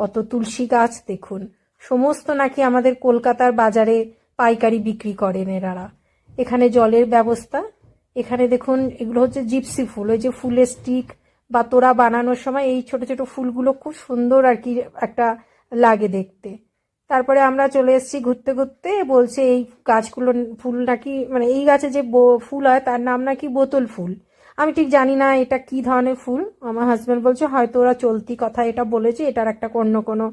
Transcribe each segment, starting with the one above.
কত তুলসী গাছ দেখুন, সমস্ত নাকি আমাদের কলকাতার বাজারে পাইকারি বিক্রি করেন এনারা। এখানে জলের ব্যবস্থা, এখানে দেখুন এগুলো হচ্ছে জিপসি ফুল, ওই যে ফুলের স্টিক বা তোড়া বানানোর সময় এই ছোট ছোট ফুলগুলো খুব সুন্দর আর কি একটা লাগে দেখতে। তারপরে আমরা চলে এসেছি ঘুরতে ঘুরতে, বলছে এই গাছগুলো ফুল নাকি মানে এই গাছে যে ফুল হয় তার নাম নাকি বোতল ফুল। আমি ঠিক জানি না এটা কি ধরনের ফুল, আমার হাজব্যান্ড বলছে হয়তো ওরা চলতি কথা এটা বলেছে, এটার একটা অন্য কোনো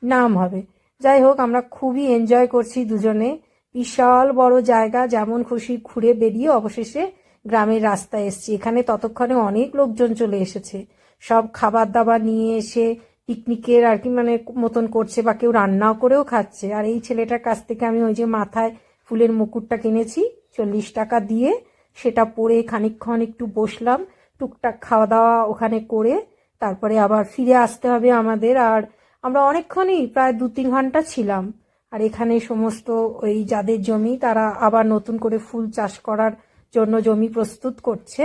নাম হবে। যাই হোক, আমরা খুবই এনজয় করছি দুজনে, বিশাল বড় জায়গা, যেমন খুশি ঘুরে বেরিয়ে অবশেষে গ্রামের রাস্তায় এসেছি। এখানে ততক্ষণে অনেক লোকজন চলে এসেছে, সব খাবার দাবার নিয়ে এসে পিকনিকের আর কি মানে মতন করছে, বা কেউ রান্নাও করেও খাচ্ছে। আর এই ছেলেটার কাছ থেকে আমি ওই যে মাথায় ফুলের মুকুটটা কিনেছি 40 টাকা দিয়ে, সেটা পরে খানিকক্ষণ একটু বসলাম, টুকটাক খাওয়া দাওয়া ওখানে করে তারপরে আবার ফিরে আসতে হবে আমাদের। আর আমরা অনেকক্ষণই প্রায় 2-3 ঘন্টা ছিলাম। আর এখানে সমস্ত ওই যাদের জমি তারা আবার নতুন করে ফুল চাষ করার জন্য জমি প্রস্তুত করছে।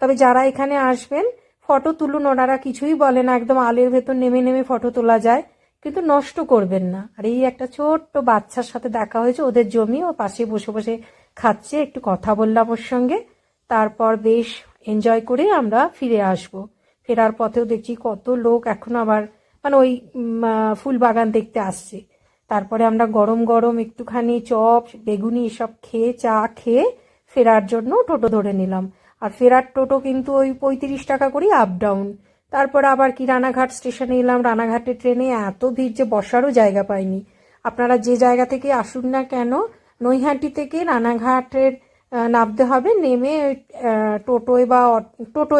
তবে যারা এখানে আসবেন ফটো তুলুন, ওনারা কিছুই বলে না, একদম আলের ভেতর নেমে নেমে ফটো তোলা যায়, কিন্তু নষ্ট করবেন না। আর এই একটা ছোট্ট বাচ্চার সাথে দেখা হয়েছে, ওদের জমি, ও পাশে বসে বসে খাচ্ছে, একটু কথা বললাম ওর সঙ্গে। তারপর বেশ এনজয় করে আমরা ফিরে আসব। ফেরার পথেও দেখছি কত লোক এখন আবার মানে ওই ফুল বাগান দেখতে আসছে। তারপরে আমরা গরম গরম একটুখানি চপ বেগুনি এসব খেয়ে চা খেয়ে ফেরার জন্য টোটো ধরে নিলাম। আর ফেরার টোটো কিন্তু ওই 35 টাকা করেই আপ ডাউন। তারপর আবার কি রানাঘাট স্টেশনে এলাম, রানাঘাটের ট্রেনে এত ভিড় যে বসারও জায়গা পাইনি। আপনারা যে জায়গা থেকে আসুন না কেন, নৈহাটি থেকে রানাঘাটের নামতে হবে, নেমে টোটোয় বা টোটো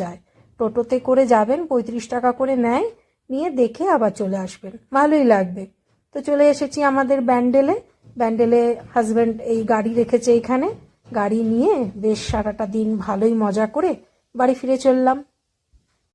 যায়, টোটোতে করে যাবেন, 35 টাকা করে নেয়, নিয়ে দেখে আবার চলে আসবেন, ভালোই লাগবে। তো চলে এসেছি আমাদের ব্যান্ডেলে হাজব্যান্ড এই গাড়ি রেখেছে এখানে, গাড়ি নিয়ে বেশ সারাটা দিন ভালোই মজা করে বাড়ি ফিরে চললাম।